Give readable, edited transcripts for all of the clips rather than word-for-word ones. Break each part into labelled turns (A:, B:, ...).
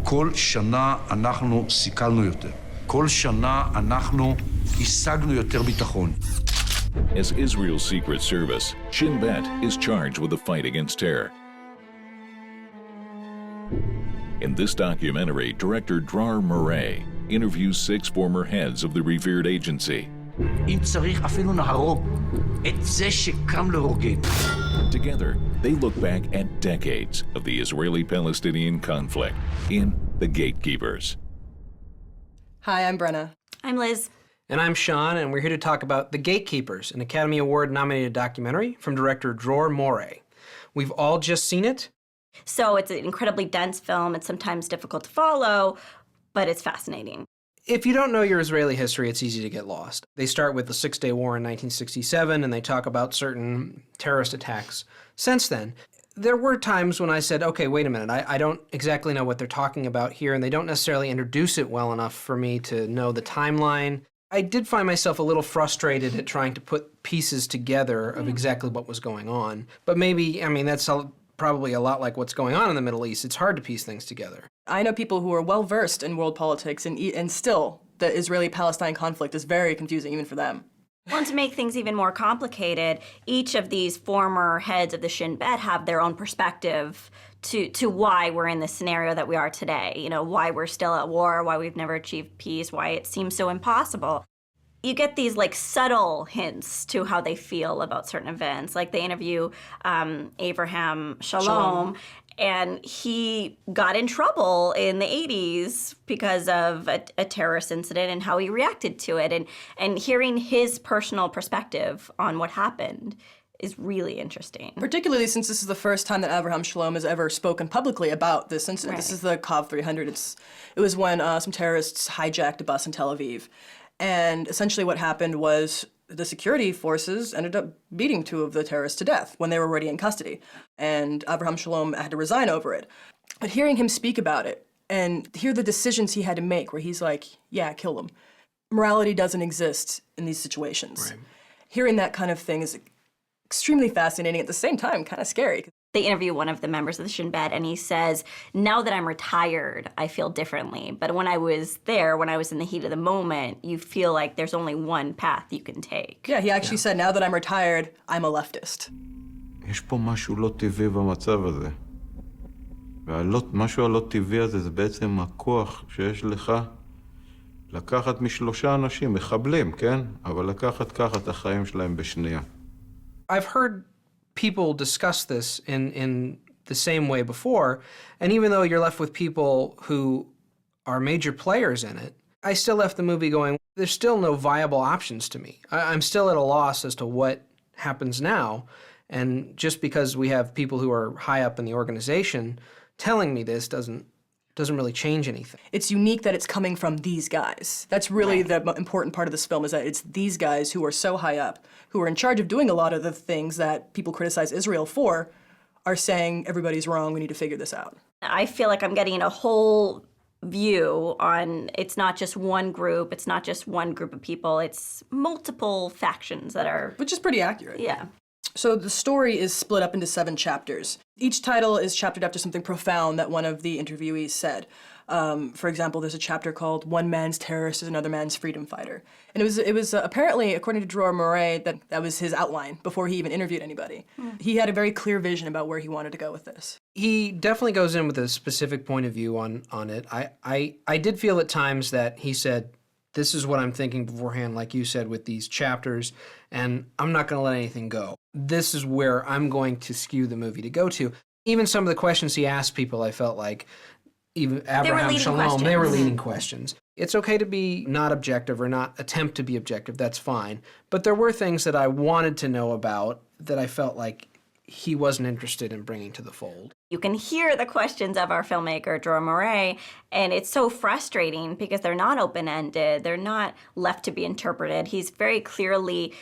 A: כל שנה אנחנו סיכלנו יותר. כל שנה אנחנו השגנו יותר ביטחון.
B: As Israel's Secret Service, SHIN BET is charged with the fight against terror. In this documentary, director Dror Moreh interviews 6 former heads of the revered agency.
A: אם צריך אפילו נהרוג את זה שקם להורגים.
B: Together, they look back at decades of the Israeli-Palestinian conflict in The Gatekeepers.
C: Hi, I'm Brenna.
D: I'm Liz.
E: And I'm Sean, and we're here to talk about The Gatekeepers, an Academy Award-nominated documentary from director Dror Moreh. We've all just seen it.
D: So it's an incredibly dense film. It's sometimes difficult to follow, but it's fascinating.
E: If you don't know your Israeli history, it's easy to get lost. They start with the Six-Day War in 1967, and they talk about certain terrorist attacks since then. There were times when I said, okay, wait a minute, I don't exactly know what they're talking about here, and they don't necessarily introduce it well enough for me to know the timeline. I did find myself a little frustrated at trying to put pieces together of exactly what was going on. But maybe, I mean, that's probably a lot like what's going on in the Middle East. It's hard to piece things together.
C: I know people who are well-versed in world politics, and still, the Israeli-Palestine conflict is very confusing even for them.
D: Well, and to make things even more complicated, each of these former heads of the SHIN BET have their own perspective to why we're in the scenario that we are today. You know, why we're still at war, why we've never achieved peace, why it seems so impossible. You get these like subtle hints to how they feel about certain events. Like they interview Avraham Shalom, and he got in trouble in the 80s because of a terrorist incident and how he reacted to it. And hearing his personal perspective on what happened is really interesting.
C: Particularly since this is the first time that Avraham Shalom has ever spoken publicly about this incident.
D: Right.
C: This is the Cov 300. It was when some terrorists hijacked a bus in Tel Aviv. And essentially what happened was the security forces ended up beating 2 of the terrorists to death when they were already in custody. And Avraham Shalom had to resign over it. But hearing him speak about it and hear the decisions he had to make where he's like, yeah, kill them. Morality doesn't exist in these situations.
E: Right.
C: Hearing that kind of thing is extremely fascinating, at the same time kind of scary.
D: They interview one of the members of the SHIN BET, and he says, now that I'm retired, I feel differently. But when I was there, when I was in the heat of the moment, you feel like there's only one path you can take.
C: Yeah, he actually said, now that I'm retired, I'm a leftist.
F: יש פה משהו לא טבעי במצב הזה. משהו הלא טבעי הזה זה בעצם הכוח שיש לך לקחת מ3 אנשים, מחבלים, כן? אבל לקחת ככה את החיים שלהם בשנייה.
E: I've heard people discuss this in the same way before, and even though you're left with people who are major players in it, I still left the movie going, there's still no viable options to me. I'm still at a loss as to what happens now, and just because we have people who are high up in the organization telling me this doesn't really change anything.
C: It's unique that it's coming from these guys. That's really the important part of this film, is that it's these guys who are so high up, who are in charge of doing a lot of the things that people criticize Israel for, are saying everybody's wrong, we need to figure this out.
D: I feel like I'm getting a whole view on, it's not just one group, it's not just one group of people, it's multiple factions that are...
C: Which is pretty accurate.
D: Yeah.
C: So the story is split up into 7 chapters. Each title is chaptered after something profound that one of the interviewees said. For example, there's a chapter called One Man's Terrorist is Another Man's Freedom Fighter. And it was apparently, according to Dror Moreh, that was his outline before he even interviewed anybody. He had a very clear vision about where he wanted to go with this.
E: He definitely goes in with a specific point of view on it. I did feel at times that he said, this is what I'm thinking beforehand, like you said, with these chapters, and I'm not going to let anything go. This is where I'm going to skew the movie to go to. Even some of the questions he asked people, I felt like, even Avraham Shalom, they were leading questions. It's okay to be not objective or not attempt to be objective, that's fine. But there were things that I wanted to know about that I felt like he wasn't interested in bringing to the fold.
D: You can hear the questions of our filmmaker, Dror Moreh, and it's so frustrating because they're not open-ended, they're not left to be interpreted. He's very clearly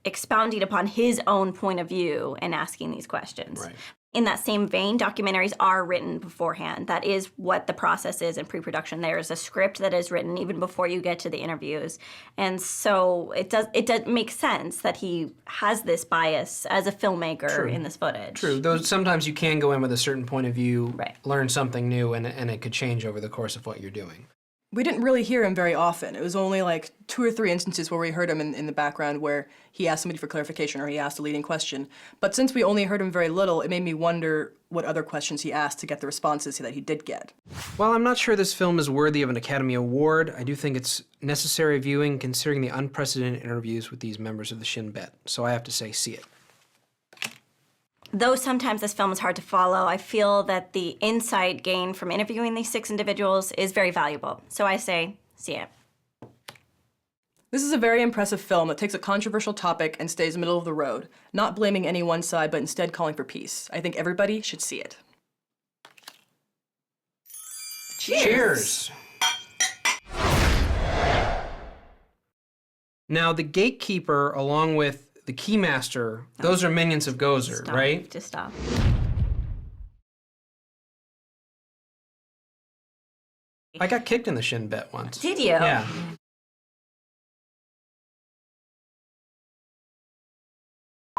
D: expounding upon his own point of view and asking these questions.
E: Right.
D: In that same vein, documentaries are written beforehand. That is what the process is in pre-production. There is a script that is written even before you get to the interviews. And so it does make sense that he has this bias as a filmmaker in this footage.
E: True, though sometimes you can go in with a certain point of view,
D: Right.
E: learn something new, and it could change over the course of what you're doing.
C: We didn't really hear him very often. It was only like 2 or 3 instances where we heard him in the background where he asked somebody for clarification or he asked a leading question. But since we only heard him very little, it made me wonder what other questions he asked to get the responses that he did get.
E: While I'm not sure this film is worthy of an Academy Award, I do think it's necessary viewing considering the unprecedented interviews with these members of the Shin Bet. So I have to say, see it.
D: Though sometimes this film is hard to follow, I feel that the insight gained from interviewing these 6 individuals is very valuable. So I say, see it.
C: This is a very impressive film that takes a controversial topic and stays middle of the road, not blaming any one side, but instead calling for peace. I think everybody should see it.
E: Cheers! Now, the Gatekeeper, along with the Keymaster, those are minions of Gozer,
D: Stop.
E: right?
D: Just stop.
E: I got kicked in the Shin Bet once.
D: Did you?
E: Yeah.